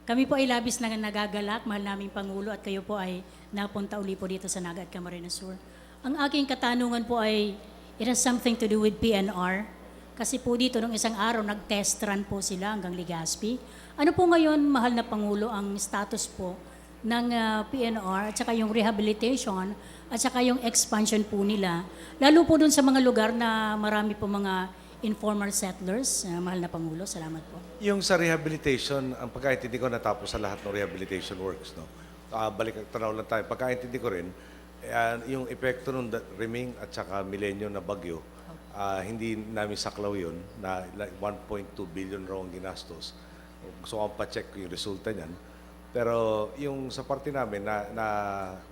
Kami po ay labis na nagagalak, mahal naming Pangulo, at kayo po ay napunta uli po dito sa Naga at Camarines Sur. Ang aking katanungan po ay, it has something to do with PNR. Kasi po dito, nung isang araw, nag-test run po sila hanggang Legazpi. Ano po ngayon, mahal na Pangulo, ang status po ng PNR at saka yung rehabilitation at saka yung expansion po nila, lalo po dun sa mga lugar na marami po mga informal settlers, mahal na Pangulo. Salamat po. Yung sa rehabilitation, ang pagkaintindi ko natapos sa lahat ng rehabilitation works. No? Balik tanaw lang tayo. Pagkaintindi ko rin, yung epekto ng Riming at saka Milenyo na bagyo, hindi namin saklaw yun na like 1.2 billion raw ang ginastos. Gusto ko pa-check yung resulta niyan. Pero yung sa parte namin na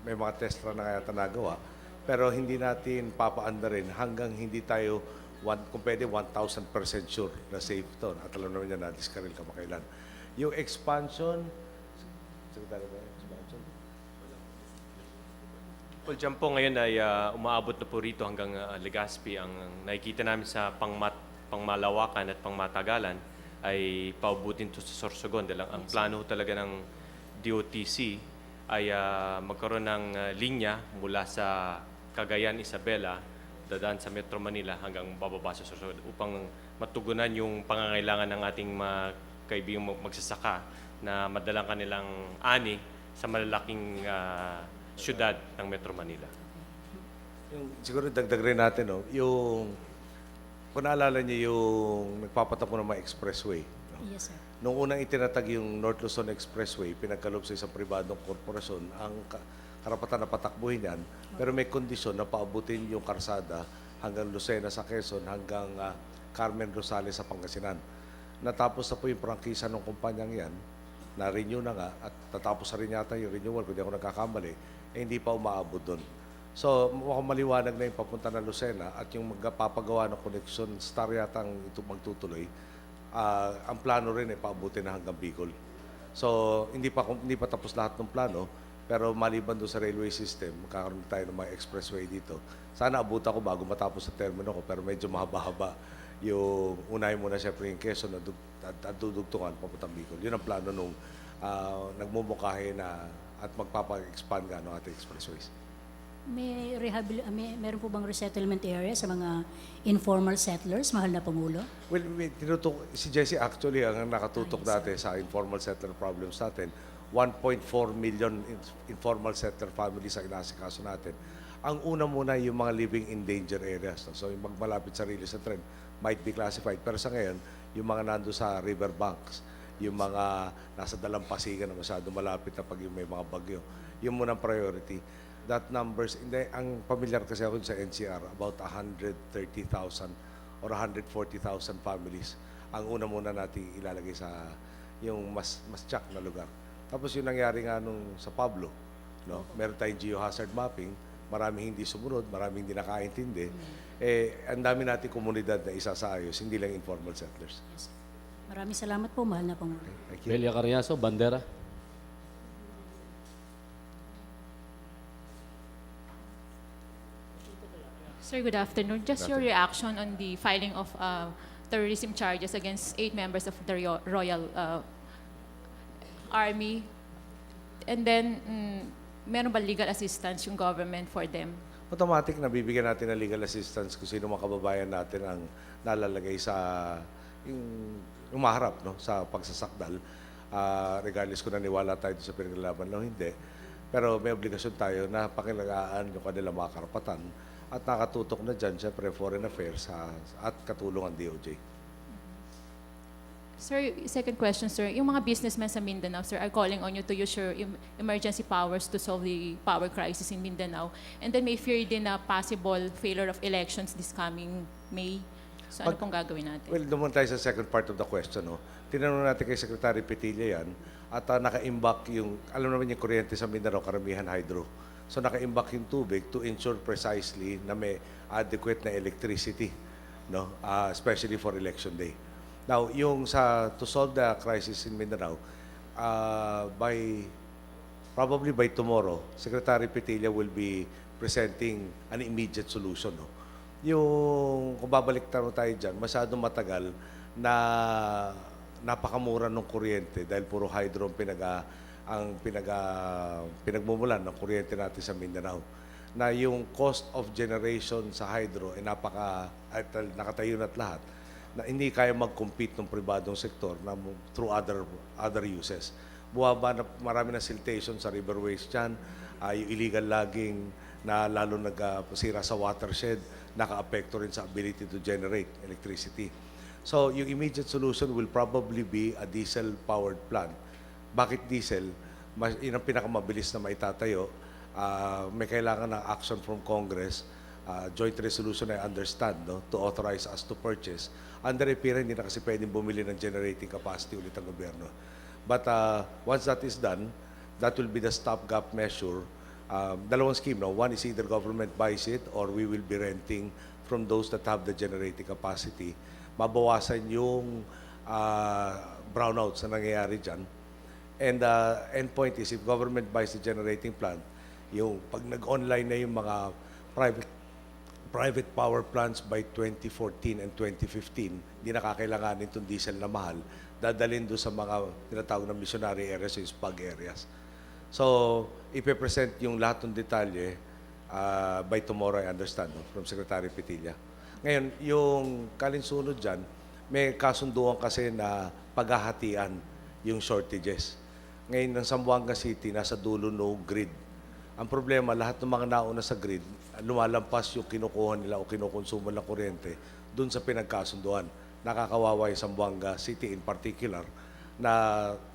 may mga test run na kaya nagawa, pero hindi natin papaanda rin hanggang hindi tayo kung pwede 1,000% sure na safe to. At alam naman yan na diskaril kamakailan. Yung expansion, Secretary ba? Expansion? Well, dyan po ngayon ay umaabot na po rito hanggang Legazpi. Ang nakikita namin sa pangmalawakan at pangmatagalan ay paubutin to sa Sorsogon. Dahil ang plano talaga ng DOTC ay magkaroon ng linya mula sa Cagayan, Isabela, dadaan sa Metro Manila hanggang bababa sa Sorsogon upang matugunan yung pangangailangan ng ating mga kaibigang magsasaka na madalang kanilang ani sa malalaking syudad ng Metro Manila. Siguro dagdag rin natin, no? Yung, kung naalala niyo yung nagpapatapo ng mga expressway. No? Yes, sir. Nung unang itinatag yung North Luzon Expressway, pinagkaloob sa isang pribadong korporasyon, ang karapatan na patakbuhin yan, pero may kondisyon na paabutin yung karsada hanggang Lucena sa Quezon, hanggang Carmen Rosales sa Pangasinan. Natapos na po yung prangkisa ng kumpanyang yan, na-renew na nga, at natapos na rin yata yung renewal, kung di ako nagkakamali, hindi pa umaabot doon. So, mukhang maliwanag na yung papunta na Lucena at yung magpapagawa ng connection, star yata ang ito magtutuloy, ang plano rin ay paabutin na hanggang Bicol. So, hindi pa tapos lahat ng plano, pero maliban doon sa railway system, magkakaroon tayo ng mga expressway dito. Sana abutan ko bago matapos sa termino ko, pero medyo mahaba-haba. Yung unahin muna siyempre yung Quezon at dudugtungan papuntang Bicol. Yun ang plano nung nagmumukahe na at magpapa-expand nga ng ating expressways. Meron po bang resettlement area sa mga informal settlers, mahal na Pangulo? Well, si Jesse actually ang nakatutok dati sa informal settler problems natin. 1.4 million informal settler families ang inasikaso natin. Ang una muna yung mga living in danger areas. No? So yung magmalapit sa release na trend might be classified. Pero sa ngayon, yung mga nando sa river banks, yung mga nasa dalampasigan na masyado malapit na pag yung may mga bagyo, yung munang priority. That numbers, ang familiar kasi ako sa NCR, about 130,000 or 140,000 families. Ang una muna natin ilalagay sa yung mas tsak na lugar. Tapos yung nangyari nga nung sa Pablo, no? Meron tayong geohazard mapping, maraming hindi sumunod, maraming hindi nakaintindi. Ang dami nating komunidad na isasaayos, hindi lang informal settlers. Yes. Maraming salamat po, mahal na Pangulo. Thank you. Belia Carriazo, Bandera. Sir, good afternoon. Just your reaction on the filing of terrorism charges against 8 members of the Royal Army. And then, meron ba legal assistance yung government for them? Automatic na bibigyan natin ng legal assistance kung sino mga kababayan natin ang nalalagay sa yung umaharap, no, sa pagsasakdal. Regardless kung naniwala tayo sa pinaglalaban o hindi. Pero may obligasyon tayo na pakilagaan yung kanilang mga karapatan at nakatutok na dyan, siyempre, Foreign Affairs at katulong ang DOJ. Sir, second question, sir. Yung mga businessmen sa Mindanao, sir, are calling on you to use your emergency powers to solve the power crisis in Mindanao. And then may fear din na possible failure of elections this coming May. So ano pong gagawin natin? Well, naman tayo sa second part of the question. No? Tinanong natin kay Secretary Petilla yan at naka-imbak yung, alam naman yung kuryente sa Mindanao, karamihan hydro. So naka-imbak yung tubig to ensure precisely na may adequate na electricity, no? Especially for election day. Now, yung to solve the crisis in Mindanao, probably by tomorrow, Secretary Petilla will be presenting an immediate solution. No? Yung, kung babalik tayo dyan, masyadong matagal na napakamura ng kuryente dahil puro hydro ang pinagmumulan ng kuryente natin sa Mindanao. Na yung cost of generation sa hydro ay nakatayo na't lahat na hindi kaya mag-compete ng pribadong sektor through other uses. Buwaba na marami na siltation sa riverways dyan, yung illegal logging na lalo nagpasira sa watershed, naka-apekto rin sa ability to generate electricity. So, yung immediate solution will probably be a diesel-powered plant. Bakit diesel? Yun ang pinakamabilis na maitatayo. May kailangan ng action from Congress, joint resolution, I understand, no, to authorize us to purchase. Under EPIRA, hindi na kasi pwedeng bumili ng generating capacity ulit ang gobyerno. But once that is done, that will be the stopgap measure. Dalawang scheme, no? One is either government buys it or we will be renting from those that have the generating capacity. Mabawasan yung brownouts na nangyayari dyan. And the end point is if government buys the generating plant, yung pag nag-online na yung mga private power plants by 2014 and 2015, hindi nakakailanganin itong diesel na mahal, dadalhin doon sa mga tinatawag na missionary areas, yung spag areas. So, ipe-present yung lahat ng detalye by tomorrow, I understand, no, from Secretary Petilla. Ngayon, yung kalinsunod dyan, may kasunduan kasi na paghahatian yung shortages. Ngayon, ng Zamboanga City, nasa dulo no grid. Ang problema, lahat ng mga nauna sa grid, lumalampas yung kinukuha nila o kinukonsumo ng kuryente dun sa pinagkasunduan. Nakakawawa yung Zamboanga City in particular na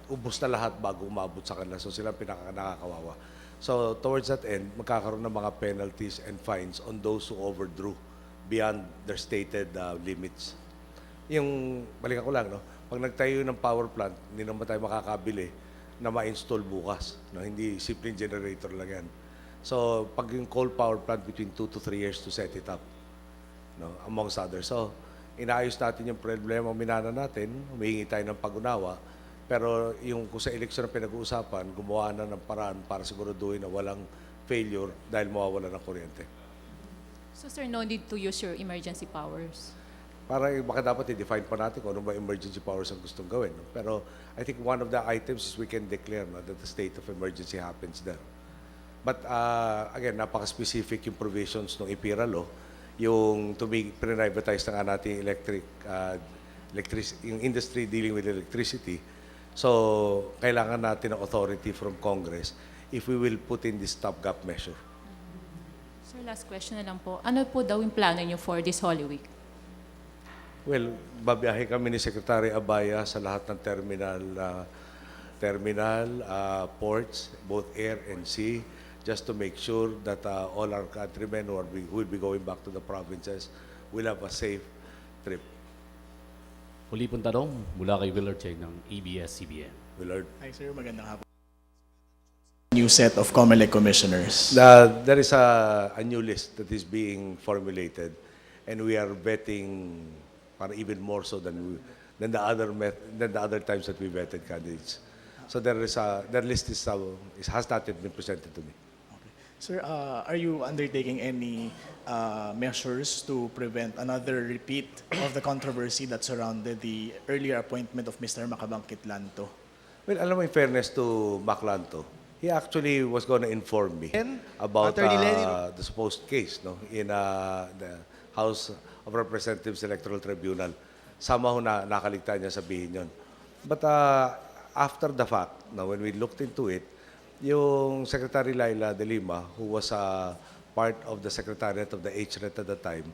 ubos na lahat bago umabot sa kanila. So sila nakakawawa. So towards that end, magkakaroon ng mga penalties and fines on those who overdrew beyond their stated limits. Yung, balikan ko lang, no? Pag nagtayo ng power plant, hindi naman tayo makakabili na ma-install bukas. No? Hindi simple generator lang yan. So, pag yung coal power plant, between 2 to 3 years to set it up, no? Amongst others. So, inaayos natin yung problema minana natin, humihingi tayo ng pag-unawa, pero yung kung sa eleksyon na pinag-uusapan, gumawa na ng paraan para siguraduhin na walang failure dahil mawawala ng kuryente. So sir, no need to use your emergency powers? Para baka dapat i-define pa natin kung ano ba emergency powers ang gustong gawin. No? Pero I think one of the items is we can declare, no, that the state of emergency happens there. But again, napaka-specific yung provisions ng EPIRA law, yung privatize na nga natin yung industry dealing with electricity. So, kailangan natin ng authority from Congress if we will put in this stopgap measure. Sir, last question na lang po. Ano po daw yung plano niyo for this Holy Week? Well, babiyahe kami ni Secretary Abaya sa lahat ng terminal, ports, both air and sea, just to make sure that all our countrymen who will be going back to the provinces will have a safe trip. Huli pong tanong mula kay Willard Cheng ng ABS-CBN. Willard. Hi sir, magandang hapon. New set of COMELEC commissioners. There is a new list that is being formulated, and we are vetting para even more so than the other times that we vetted candidates. So their list has not yet been presented to me. Okay. Sir, are you undertaking any measures to prevent another repeat of the controversy that surrounded the earlier appointment of Mr. Macabangkitlanto? Well, alam mo, in fairness to Maclanto, he actually was going to inform me about Attorney Lenny. the supposed case, no, in the House of Representatives Electoral Tribunal. Sama ho na nakaligtaan niya sabihin yun. But after the fact, now when we looked into it, yung Secretary Laila de Lima, who was part of the Secretariat of the HRET at the time,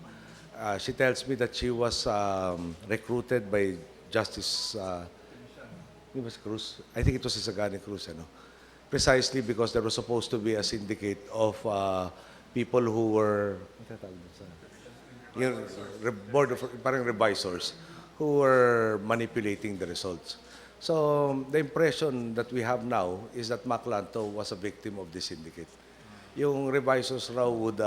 she tells me that she was recruited by Justice Cruz. I think it was Isagani Cruz, ano? Precisely because there was supposed to be a syndicate of people who were yung board of parang revisors who were manipulating the results. So the impression that we have now is that Maclanto was a victim of this syndicate. Yung revisors raw would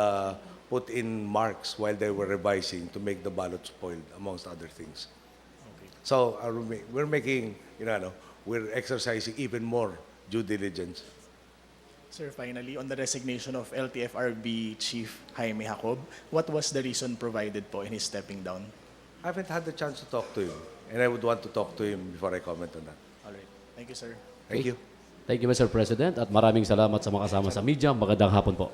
put in marks while they were revising to make the ballot spoiled, amongst other things. Okay. So we're making, we're exercising even more due diligence. Sir, finally, on the resignation of LTFRB Chief Jaime Jacob, what was the reason provided po in his stepping down? I haven't had the chance to talk to him. And I would want to talk to him before I comment on that. All right. Thank you, sir. Thank you. Thank you, Mr. President, at maraming salamat sa mga kasama sa media. Magandang hapon po.